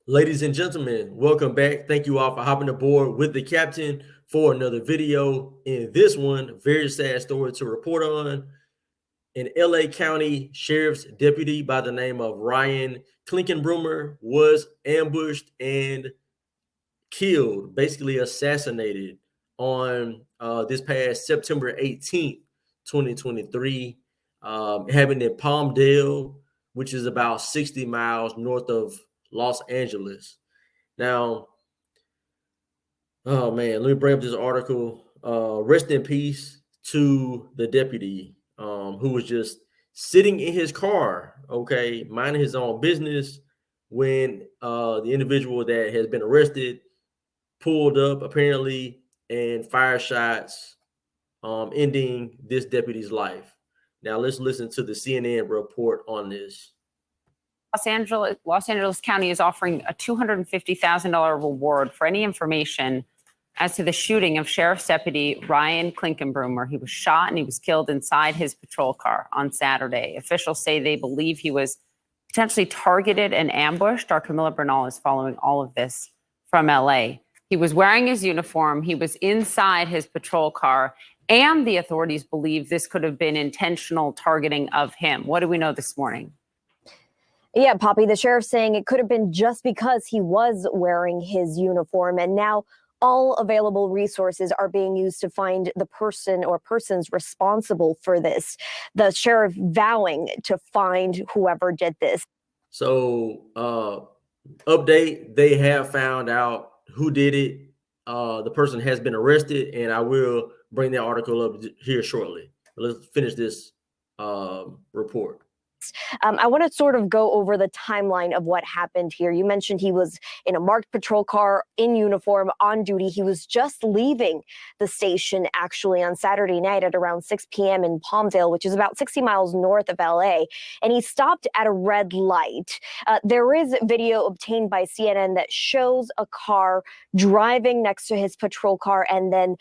Ladies and gentlemen, welcome back. Thank you all for hopping aboard with the captain for another video. In this one, very sad story to report on. An LA County Sheriff's deputy by the name of Ryan Clinkunbroomer was ambushed and killed, basically assassinated on this past September 18th, 2023. Happened in Palmdale, which is about 60 miles north of Los Angeles. Now, oh man, let me bring up this article. Rest in peace to the deputy who was just sitting in his car, okay, minding his own business when the individual that has been arrested pulled up apparently and fired shots, ending this deputy's life. Now let's listen to the CNN report on this. Los Angeles County is offering a $250,000 reward for any information as to the shooting of Sheriff's Deputy Ryan Clinkunbroomer. He was shot and he was killed inside his patrol car on Saturday. Officials say they believe he was potentially targeted and ambushed. Our Camilla Bernal is following all of this from LA. He was wearing his uniform. He was inside his patrol car, and the authorities believe this could have been intentional targeting of him. What do we know this morning? Yeah, Poppy, the sheriff's saying it could have been just because he was wearing his uniform, and now all available resources are being used to find the person or persons responsible for this. The sheriff vowing to find whoever did this. So, update, they have found out who did it. The person has been arrested, and I will bring that article up here shortly. Let's finish this report. I want to sort of go over the timeline of what happened here. You mentioned he was in a marked patrol car in uniform on duty. He was just leaving the station actually on Saturday night at around 6 p.m. in Palmdale, which is about 60 miles north of LA. And he stopped at a red light. There is video obtained by CNN that shows a car driving next to his patrol car and then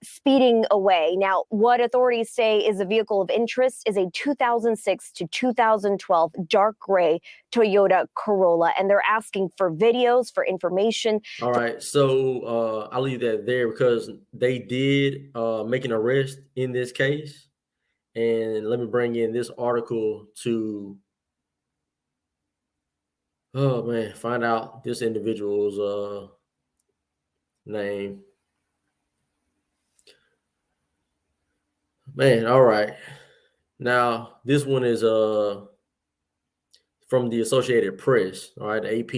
speeding away. Now, what authorities say is a vehicle of interest is a 2006 to 2012 dark gray Toyota Corolla, and they're asking for videos, for information. All right, so I'll leave that there because they did make an arrest in this case. And let me bring in this article to, oh man, find out this individual's name. Man, all right. Now, this one is from the Associated Press, all right, the AP.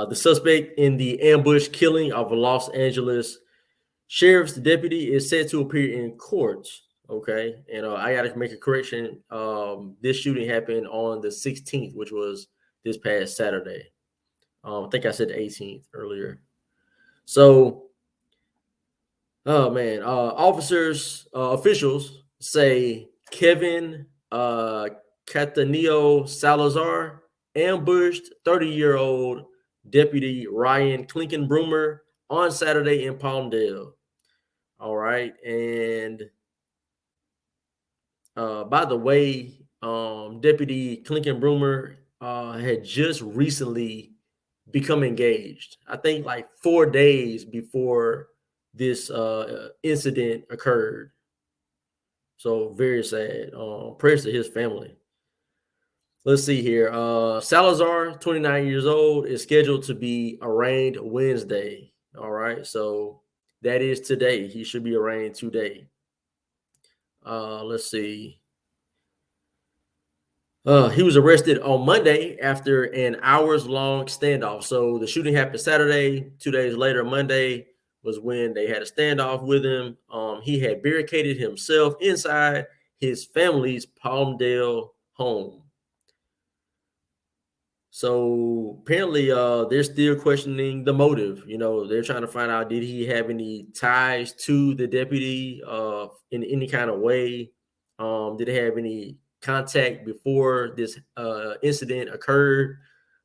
The suspect in the ambush killing of a Los Angeles sheriff's deputy is set to appear in court, okay? And I got to make a correction. This shooting happened on the 16th, which was this past Saturday. I think I said the 18th earlier. So, oh, man, officials say Kevin Catanillo Salazar ambushed 30-year-old Deputy Ryan Clinkunbroomer on Saturday in Palmdale. All right. And by the way, Deputy Clinkunbroomer had just recently become engaged. I think like 4 days before this incident occurred. So very sad. Prayers to his family. Let's see here. Salazar, 29 years old, is scheduled to be arraigned Wednesday. All right. So that is today. He should be arraigned today. Let's see. He was arrested on Monday after an hours-long standoff. So the shooting happened Saturday. 2 days later, Monday, was when they had a standoff with him. He had barricaded himself inside his family's Palmdale home. So apparently they're still questioning the motive. You know, they're trying to find out, did he have any ties to the deputy in any kind of way? Did he have any contact before this incident occurred?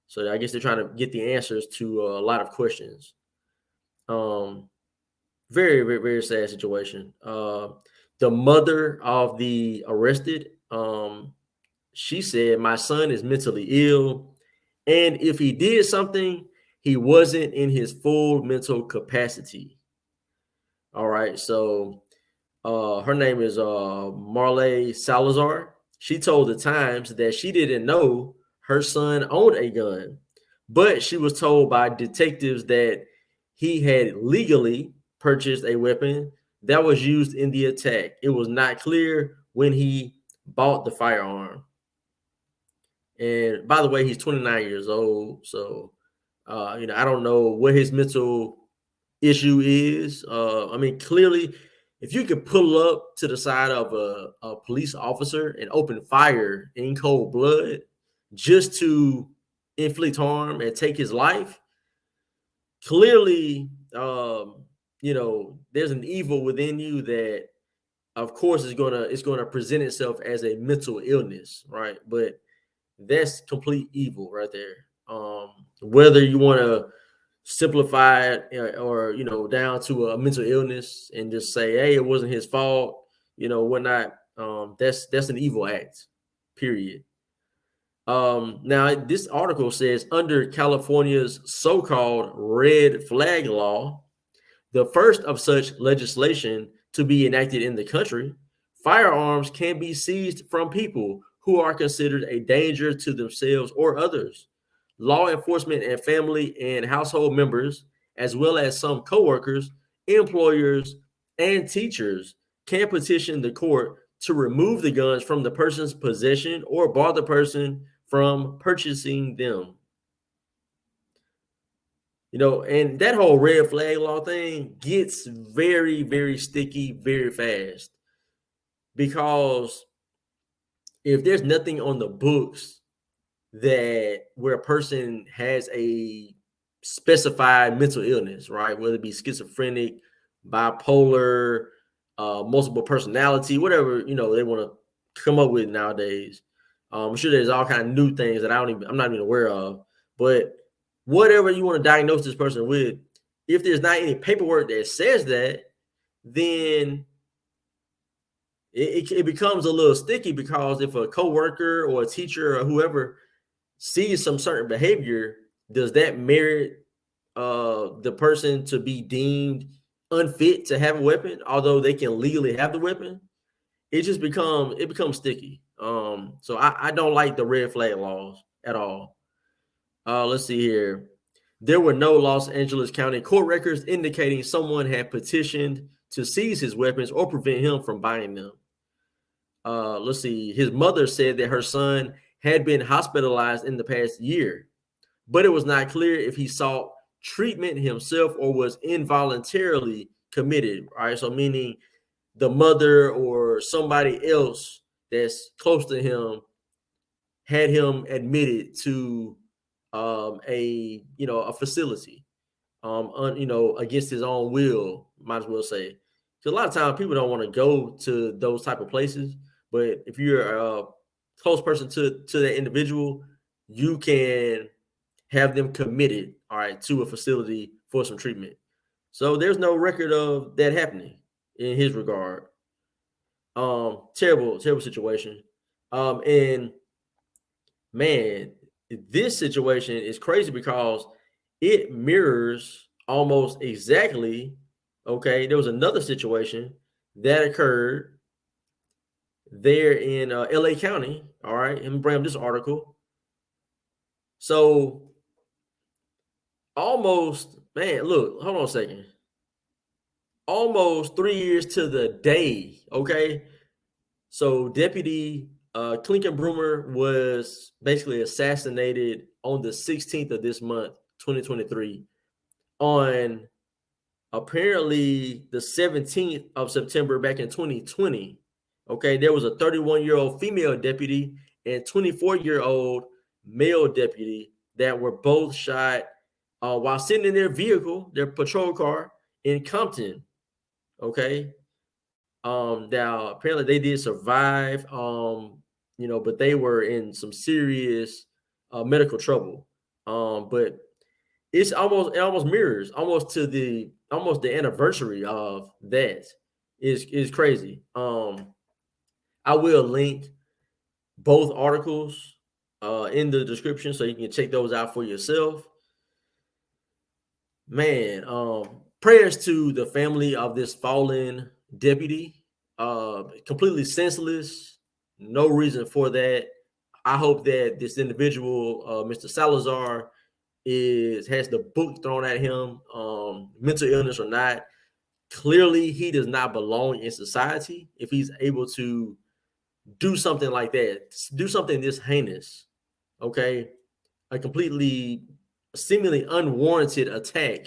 So I guess they're trying to get the answers to a lot of questions. Very, very, very sad situation. The mother of the arrested, she said, "My son is mentally ill And if he did something, he wasn't in his full mental capacity. All right. So her name is Marley Salazar. She told the Times that she didn't know her son owned a gun, but she was told by detectives that he had legally purchased a weapon that was used in the attack. It was not clear when he bought the firearm. And by the way, he's 29 years old. So, I don't know what his mental issue is. I mean, clearly, if you could pull up to the side of a police officer and open fire in cold blood just to inflict harm and take his life, clearly, there's an evil within you that, of course, it's gonna present itself as a mental illness, right? But that's complete evil right there. Whether you want to simplify it or down to a mental illness and just say, hey, it wasn't his fault, whatnot. That's an evil act, period. Now this article says under California's so-called red flag law, the first of such legislation to be enacted in the country, firearms can be seized from people who are considered a danger to themselves or others. Law enforcement and family and household members, as well as some coworkers, employers, and teachers, can petition the court to remove the guns from the person's possession or bar the person from purchasing them. And that whole red flag law thing gets very, very sticky very fast, because if there's nothing on the books that where a person has a specified mental illness, right? Whether it be schizophrenic, bipolar, multiple personality, whatever, they want to come up with nowadays. I'm sure there's all kind of new things that I'm not even aware of, but whatever you want to diagnose this person with, if there's not any paperwork that says that, then it becomes a little sticky, because if a coworker or a teacher or whoever sees some certain behavior, does that merit the person to be deemed unfit to have a weapon, although they can legally have the weapon? It becomes sticky. So I don't like the red flag laws at all. Let's see here. There were no Los Angeles County court records indicating someone had petitioned to seize his weapons or prevent him from buying them. Let's see. His mother said that her son had been hospitalized in the past year, but it was not clear if he sought treatment himself or was involuntarily committed. All right. So meaning the mother or somebody else that's close to him had him admitted to a facility against his own will, might as well say. Because a lot of times people don't want to go to those type of places, but if you're a close person to that individual, you can have them committed, all right, to a facility for some treatment. So there's no record of that happening in his regard. Terrible situation. And man, this situation is crazy because it mirrors almost exactly. Okay, there was another situation that occurred there in LA County. All right, let me bring up this article. So almost, man, look, hold on a second. Almost 3 years to the day. Okay, so Deputy Clinkunbroomer was basically assassinated on the 16th of this month, 2023, on apparently the 17th of September back in 2020. Okay, there was a 31-year-old female deputy and 24-year-old male deputy that were both shot while sitting in their vehicle, their patrol car in Compton. Okay. Now apparently they did survive, but they were in some serious medical trouble. But it almost mirrors the anniversary of that is crazy. I will link both articles in the description so you can check those out for yourself. Man, prayers to the family of this fallen deputy. Completely senseless. No reason for that. I hope that this individual, Mr. Salazar, has the book thrown at him, mental illness or not. Clearly, he does not belong in society if he's able to do something like that, do something this heinous. Okay, a completely seemingly unwarranted attack.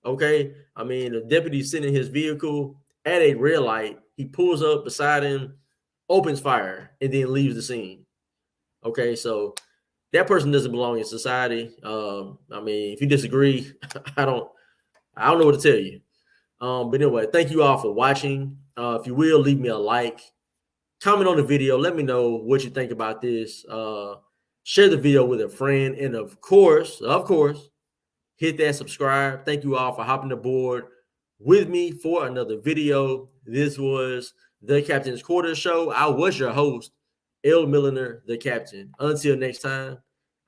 Okay, I mean, the deputy's sitting in his vehicle at a red light. He pulls up beside him, opens fire, and then leaves the scene. Okay, so that person doesn't belong in society. I mean, if you disagree, I don't know what to tell you. But anyway, thank you all for watching. If you will, leave me a like, comment on the video. Let me know what you think about this. Share the video with a friend, and of course, hit that subscribe. Thank you all for hopping aboard with me for another video. This was the Captain's Quarters Show. I was your host, L. Milliner, the Captain. Until next time,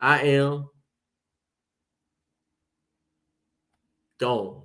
I am gone.